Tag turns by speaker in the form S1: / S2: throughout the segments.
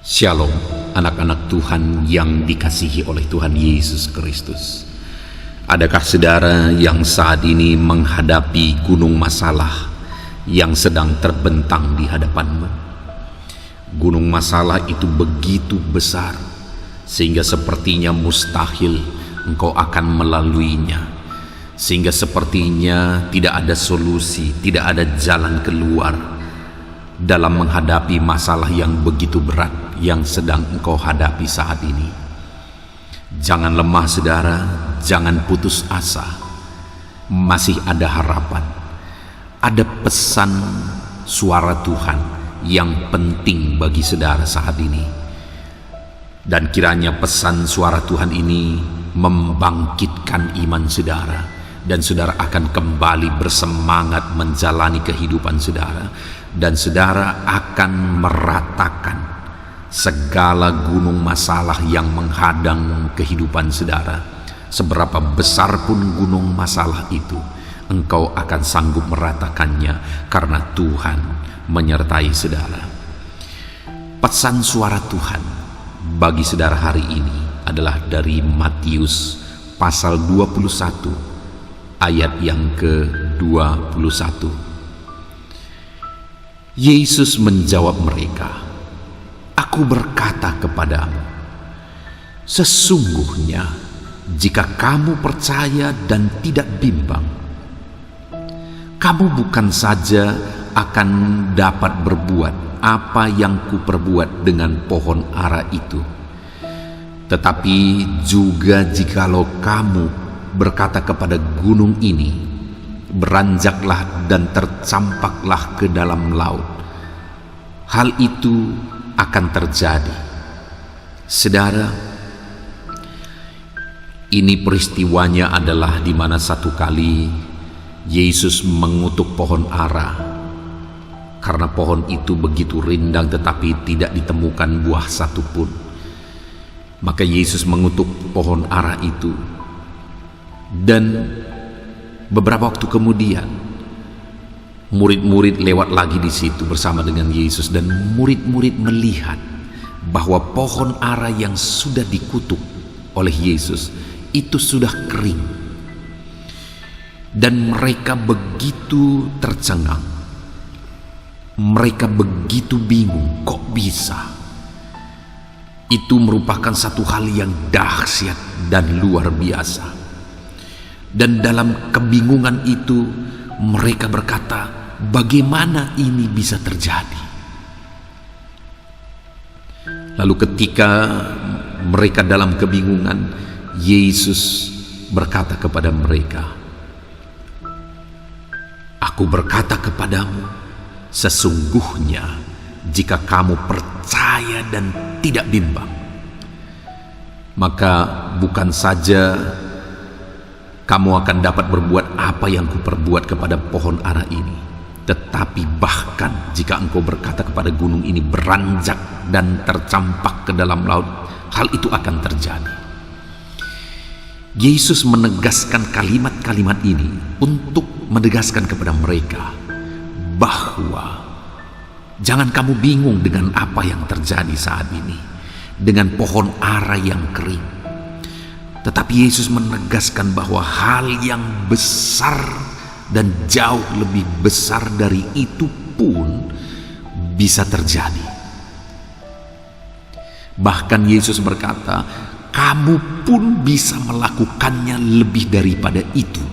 S1: Shalom, anak-anak Tuhan yang dikasihi oleh Tuhan Yesus Kristus. Adakah saudara yang saat ini menghadapi gunung masalah yang sedang terbentang di hadapanmu? Gunung masalah itu begitu besar sehingga sepertinya mustahil engkau akan melaluinya, sehingga sepertinya tidak ada solusi, tidak ada jalan keluar dalam menghadapi masalah yang begitu berat yang sedang engkau hadapi saat ini. Jangan lemah saudara, jangan putus asa. Masih ada harapan. Ada pesan suara Tuhan yang penting bagi saudara saat ini. Dan kiranya pesan suara Tuhan ini membangkitkan iman saudara, dan saudara akan kembali bersemangat menjalani kehidupan saudara, dan saudara akan meratakan segala gunung masalah yang menghadang kehidupan saudara. Seberapa besar pun gunung masalah itu, engkau akan sanggup meratakannya karena Tuhan menyertai saudara. Pesan suara Tuhan bagi saudara hari ini adalah dari Matius pasal 21 ayat yang ke-21. Yesus menjawab mereka, "Aku berkata kepadamu, sesungguhnya jika kamu percaya dan tidak bimbang, kamu bukan saja akan dapat berbuat apa yang kuperbuat dengan pohon ara itu, tetapi juga jikalau kamu berkata kepada gunung ini, beranjaklah dan tercampaklah ke dalam laut, hal itu akan terjadi." Saudara, ini peristiwanya adalah di mana satu kali Yesus mengutuk pohon ara karena pohon itu begitu rindang tetapi tidak ditemukan buah satupun. Maka Yesus mengutuk pohon ara itu, dan beberapa waktu kemudian murid-murid lewat lagi di situ bersama dengan Yesus, dan murid-murid melihat bahwa pohon ara yang sudah dikutuk oleh Yesus itu sudah kering, dan mereka begitu tercengang, mereka begitu bingung, kok bisa? Itu merupakan satu hal yang dahsyat dan luar biasa. Dan dalam kebingungan itu mereka berkata, bagaimana ini bisa terjadi? Lalu ketika mereka dalam kebingungan, Yesus berkata kepada mereka, "Aku berkata kepadamu, sesungguhnya jika kamu percaya dan tidak bimbang, maka bukan saja kamu akan dapat berbuat apa yang kuperbuat kepada pohon ara ini, tetapi bahkan jika engkau berkata kepada gunung ini, beranjak dan tercampak ke dalam laut, hal itu akan terjadi." Yesus menegaskan kalimat-kalimat ini untuk menegaskan kepada mereka bahwa jangan kamu bingung dengan apa yang terjadi saat ini dengan pohon ara yang kering. Tetapi Yesus menegaskan bahwa hal yang besar dan jauh lebih besar dari itu pun bisa terjadi. Bahkan Yesus berkata, kamu pun bisa melakukannya lebih daripada itu.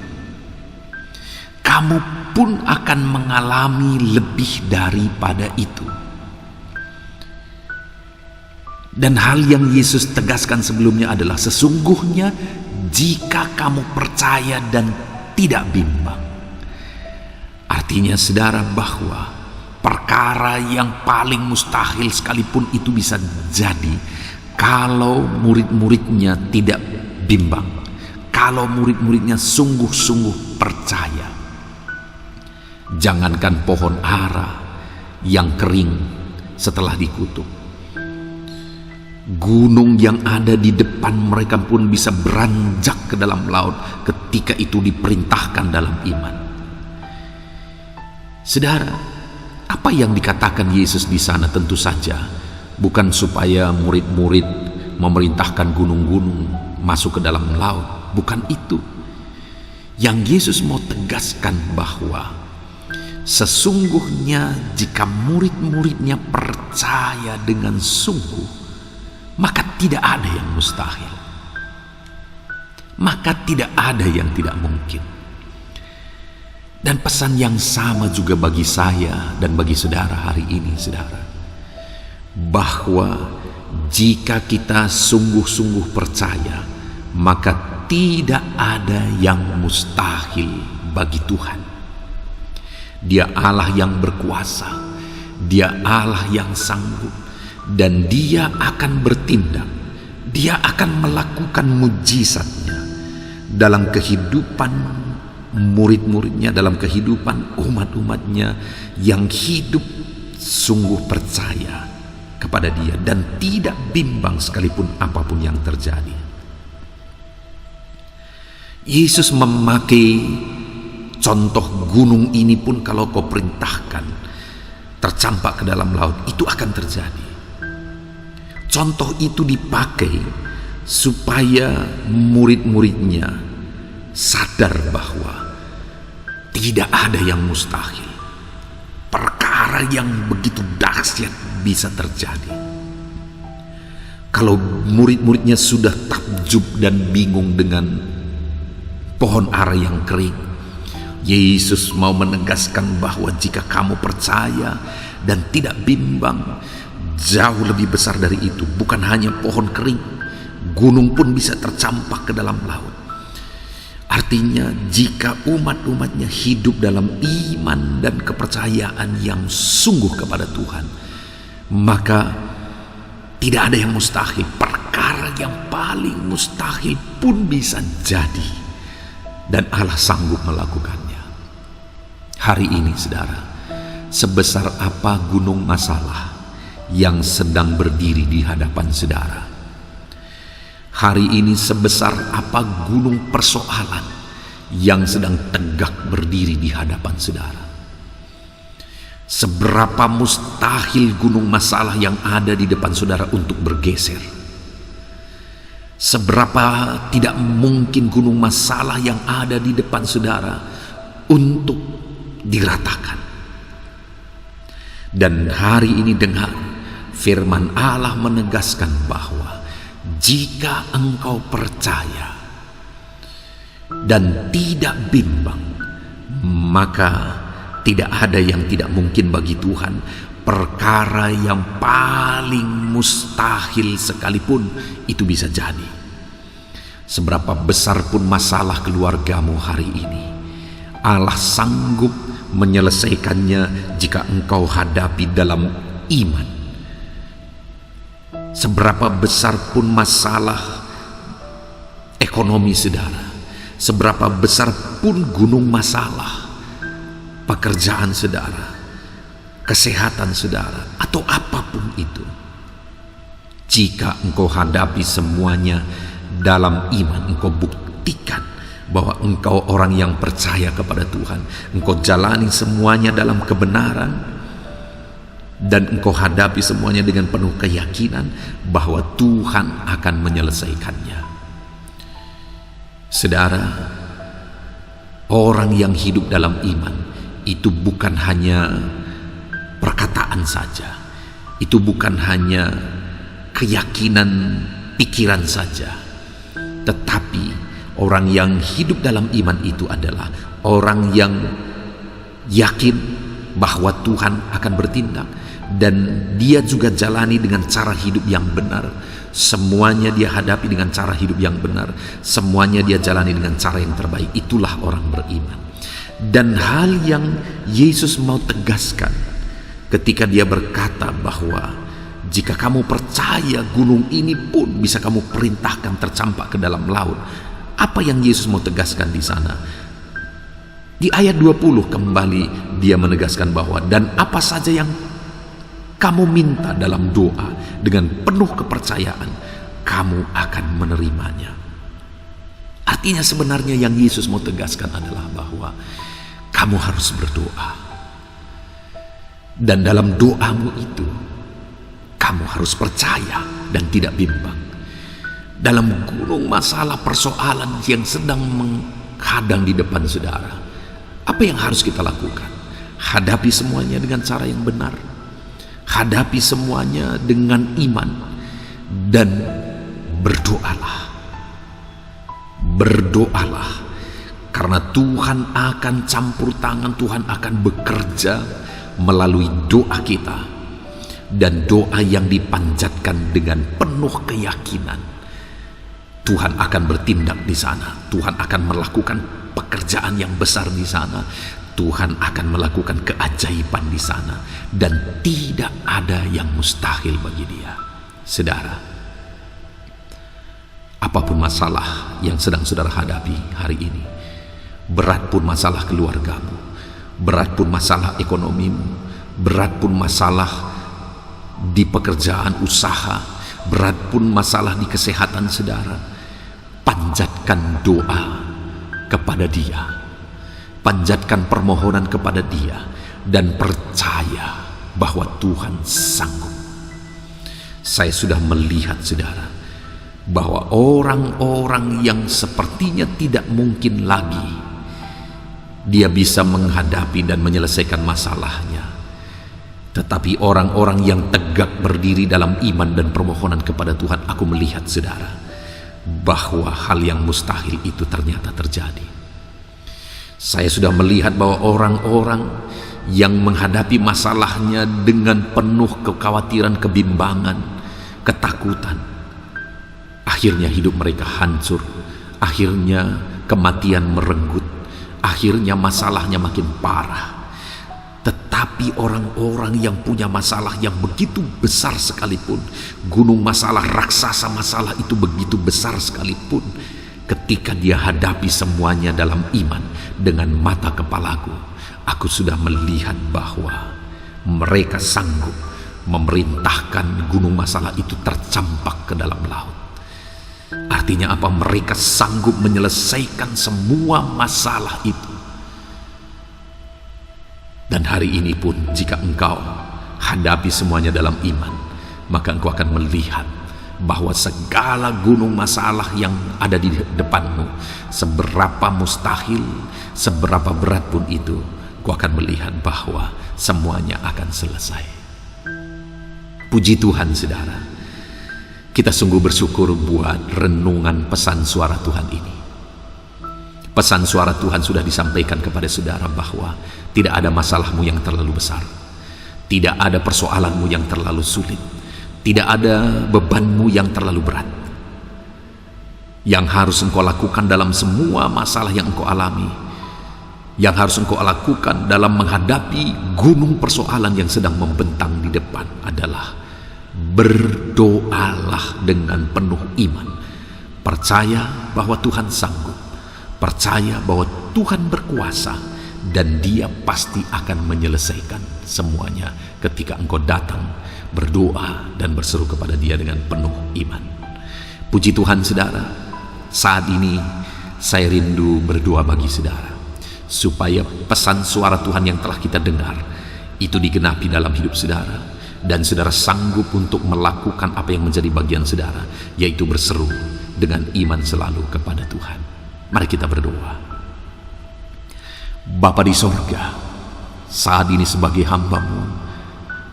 S1: Kamu pun akan mengalami lebih daripada itu. Dan hal yang Yesus tegaskan sebelumnya adalah sesungguhnya jika kamu percaya dan tidak bimbang. Artinya saudara, bahwa perkara yang paling mustahil sekalipun itu bisa jadi kalau murid-muridnya tidak bimbang, kalau murid-muridnya sungguh-sungguh percaya. Jangankan pohon ara yang kering setelah dikutuk, gunung yang ada di depan mereka pun bisa beranjak ke dalam laut ketika itu diperintahkan dalam iman. Saudara, apa yang dikatakan Yesus di sana tentu saja bukan supaya murid-murid memerintahkan gunung-gunung masuk ke dalam laut. Bukan itu. Yang Yesus mau tegaskan bahwa sesungguhnya jika murid-muridnya percaya dengan sungguh, maka tidak ada yang mustahil. Maka tidak ada yang tidak mungkin. Dan pesan yang sama juga bagi saya dan bagi saudara hari ini, saudara. Bahwa jika kita sungguh-sungguh percaya, maka tidak ada yang mustahil bagi Tuhan. Dia Allah yang berkuasa, Dia Allah yang sanggup, dan Dia akan bertindak. Dia akan melakukan mujizatnya dalam kehidupan murid-muridnya, dalam kehidupan umat-umatnya yang hidup sungguh percaya kepada Dia dan tidak bimbang sekalipun apapun yang terjadi. Yesus memakai contoh gunung ini pun, kalau kau perintahkan tercampak ke dalam laut, itu akan terjadi. Contoh itu dipakai supaya murid-muridnya sadar bahwa tidak ada yang mustahil. Perkara yang begitu dahsyat bisa terjadi. Kalau murid-muridnya sudah takjub dan bingung dengan pohon ara yang kering, Yesus mau menegaskan bahwa jika kamu percaya dan tidak bimbang, jauh lebih besar dari itu. Bukan hanya pohon kering, gunung pun bisa tercampak ke dalam laut. Artinya jika umat-umatnya hidup dalam iman dan kepercayaan yang sungguh kepada Tuhan, maka tidak ada yang mustahil. Perkara yang paling mustahil pun bisa jadi, dan Allah sanggup melakukannya. Hari ini, saudara, sebesar apa gunung masalah yang sedang berdiri di hadapan saudara? Hari ini sebesar apa gunung persoalan yang sedang tegak berdiri di hadapan saudara? Seberapa mustahil gunung masalah yang ada di depan saudara untuk bergeser? Seberapa tidak mungkin gunung masalah yang ada di depan saudara untuk diratakan? Dan hari ini dengar firman Allah menegaskan bahwa jika engkau percaya dan tidak bimbang, maka tidak ada yang tidak mungkin bagi Tuhan. Perkara yang paling mustahil sekalipun itu bisa jadi. Seberapa besar pun masalah keluargamu hari ini, Allah sanggup menyelesaikannya jika engkau hadapi dalam iman. Seberapa besar pun masalah ekonomi saudara, seberapa besar pun gunung masalah pekerjaan saudara, kesehatan saudara, atau apapun itu, jika engkau hadapi semuanya dalam iman, engkau buktikan bahwa engkau orang yang percaya kepada Tuhan, engkau jalani semuanya dalam kebenaran, dan engkau hadapi semuanya dengan penuh keyakinan bahwa Tuhan akan menyelesaikannya. Saudara, orang yang hidup dalam iman itu bukan hanya perkataan saja, itu bukan hanya keyakinan pikiran saja, tetapi orang yang hidup dalam iman itu adalah orang yang yakin bahwa Tuhan akan bertindak, dan dia juga jalani dengan cara hidup yang benar. Semuanya dia hadapi dengan cara hidup yang benar, semuanya dia jalani dengan cara yang terbaik. Itulah orang beriman. Dan hal yang Yesus mau tegaskan ketika dia berkata bahwa jika kamu percaya, gunung ini pun bisa kamu perintahkan tercampak ke dalam laut. Apa yang Yesus mau tegaskan di sana? Di ayat 20 kembali dia menegaskan bahwa dan apa saja yang kamu minta dalam doa dengan penuh kepercayaan, kamu akan menerimanya. Artinya sebenarnya yang Yesus mau tegaskan adalah bahwa kamu harus berdoa. Dan dalam doamu itu, Kamu harus percaya dan tidak bimbang. Dalam gunung masalah persoalan yang sedang menghadang di depan saudara, apa yang harus kita lakukan? Hadapi semuanya dengan cara yang benar. Hadapi semuanya dengan iman. Dan berdoalah. Berdoalah. Karena Tuhan akan campur tangan, Tuhan akan bekerja melalui doa kita. Dan doa yang dipanjatkan dengan penuh keyakinan, Tuhan akan bertindak di sana. Tuhan akan melakukan pekerjaan yang besar di sana. Tuhan akan melakukan keajaiban di sana. Dan tidak ada yang mustahil bagi Dia. Saudara, apapun masalah yang sedang saudara hadapi hari ini, berat pun masalah keluargamu, berat pun masalah ekonomimu, berat pun masalah di pekerjaan usaha, berat pun masalah di kesehatan saudara, panjatkan doa kepada Dia, panjatkan permohonan kepada Dia, dan percaya bahwa Tuhan sanggup. Saya sudah melihat saudara, bahwa orang-orang yang sepertinya tidak mungkin lagi dia bisa menghadapi dan menyelesaikan masalahnya, tetapi orang-orang yang tegak berdiri dalam iman dan permohonan kepada Tuhan, aku melihat saudara, bahwa hal yang mustahil itu ternyata terjadi. Saya sudah melihat bahwa orang-orang yang menghadapi masalahnya dengan penuh kekhawatiran, kebimbangan, ketakutan, akhirnya hidup mereka hancur, akhirnya kematian merenggut, akhirnya masalahnya makin parah. Tetapi orang-orang yang punya masalah yang begitu besar sekalipun, gunung masalah, raksasa masalah itu begitu besar sekalipun, ketika dia hadapi semuanya dalam iman dengan mata kepalaku, aku sudah melihat bahwa mereka sanggup memerintahkan gunung masalah itu tercampak ke dalam laut. Artinya apa? Mereka sanggup menyelesaikan semua masalah itu. Dan hari ini pun jika engkau hadapi semuanya dalam iman, maka engkau akan melihat bahwa segala gunung masalah yang ada di depanmu, seberapa mustahil, seberapa berat pun itu, engkau akan melihat bahwa semuanya akan selesai. Puji Tuhan saudara, kita sungguh bersyukur buat renungan pesan suara Tuhan ini. Pesan suara Tuhan sudah disampaikan kepada saudara bahwa tidak ada masalahmu yang terlalu besar, tidak ada persoalanmu yang terlalu sulit, tidak ada bebanmu yang terlalu berat. Yang harus engkau lakukan dalam semua masalah yang engkau alami, yang harus engkau lakukan dalam menghadapi gunung persoalan yang sedang membentang di depan adalah berdoalah dengan penuh iman. Percaya bahwa Tuhan sanggup, percaya bahwa Tuhan berkuasa, dan Dia pasti akan menyelesaikan semuanya ketika engkau datang berdoa dan berseru kepada Dia dengan penuh iman. Puji Tuhan saudara, saat ini saya rindu berdoa bagi saudara, supaya pesan suara Tuhan yang telah kita dengar itu digenapi dalam hidup saudara, dan saudara sanggup untuk melakukan apa yang menjadi bagian saudara, yaitu berseru dengan iman selalu kepada Tuhan. Mari kita berdoa. Bapa di sorga, saat ini sebagai hamba-Mu,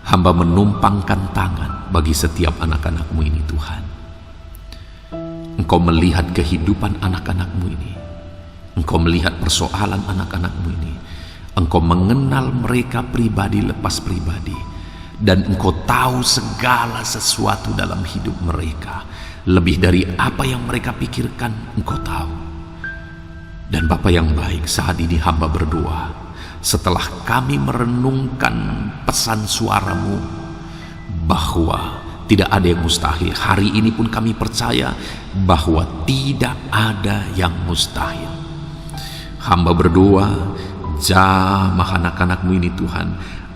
S1: hamba menumpangkan tangan bagi setiap anak-anak-Mu ini Tuhan. Engkau melihat kehidupan anak-anak-Mu ini, Engkau melihat persoalan anak-anak-Mu ini, Engkau mengenal mereka pribadi lepas pribadi, dan Engkau tahu segala sesuatu dalam hidup mereka, lebih dari apa yang mereka pikirkan Engkau tahu. Dan Bapa yang baik, saat ini hamba berdoa, setelah kami merenungkan pesan suara-Mu bahwa tidak ada yang mustahil, hari ini pun kami percaya bahwa tidak ada yang mustahil. Hamba berdoa, jamah anak-anak-Mu ini Tuhan,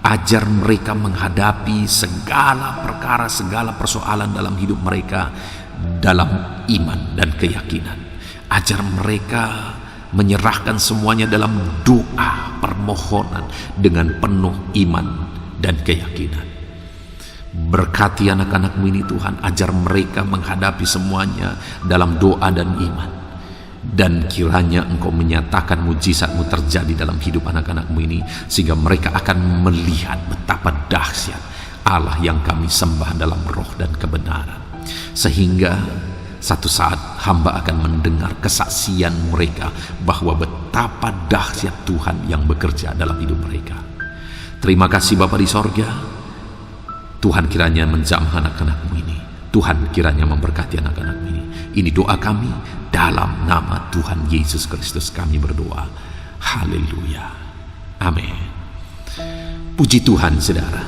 S1: ajar mereka menghadapi segala perkara, segala persoalan dalam hidup mereka dalam iman dan keyakinan. Ajar mereka menyerahkan semuanya dalam doa permohonan dengan penuh iman dan keyakinan. Berkati anak-anak-Mu ini Tuhan, ajar mereka menghadapi semuanya dalam doa dan iman. Dan kiranya Engkau menyatakan mujizat-Mu terjadi dalam hidup anak-anak-Mu ini, sehingga mereka akan melihat betapa dahsyat Allah yang kami sembah dalam roh dan kebenaran. Sehingga satu saat hamba akan mendengar kesaksian mereka bahwa betapa dahsyat Tuhan yang bekerja dalam hidup mereka. Terima kasih Bapa di sorga. Tuhan kiranya menjamah anak-anak-Mu ini. Tuhan kiranya memberkati anak-anak-Mu ini. Ini doa kami dalam nama Tuhan Yesus Kristus kami berdoa. Haleluya. Amin. Puji Tuhan saudara.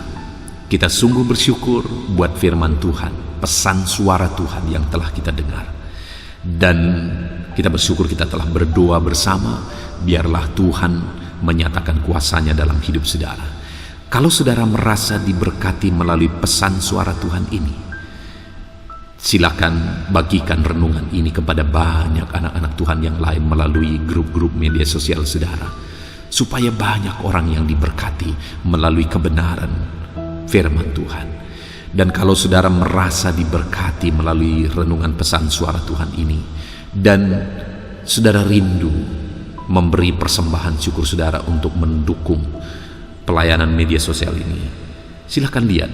S1: Kita sungguh bersyukur buat firman Tuhan, pesan suara Tuhan yang telah kita dengar. Dan kita bersyukur kita telah berdoa bersama, biarlah Tuhan menyatakan kuasa-Nya dalam hidup saudara. Kalau saudara merasa diberkati melalui pesan suara Tuhan ini, silakan bagikan renungan ini kepada banyak anak-anak Tuhan yang lain melalui grup-grup media sosial saudara, supaya banyak orang yang diberkati melalui kebenaran firman Tuhan. Dan kalau saudara merasa diberkati melalui renungan pesan suara Tuhan ini, dan saudara rindu memberi persembahan syukur saudara untuk mendukung pelayanan media sosial ini, silakan lihat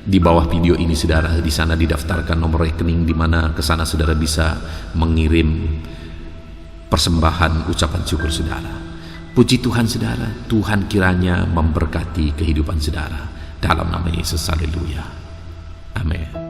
S1: di bawah video ini saudara. Di sana didaftarkan nomor rekening di mana ke sana saudara bisa mengirim persembahan ucapan syukur saudara. Puji Tuhan saudara, Tuhan kiranya memberkati kehidupan saudara. Dalam nama Yesus, haleluya. Amin.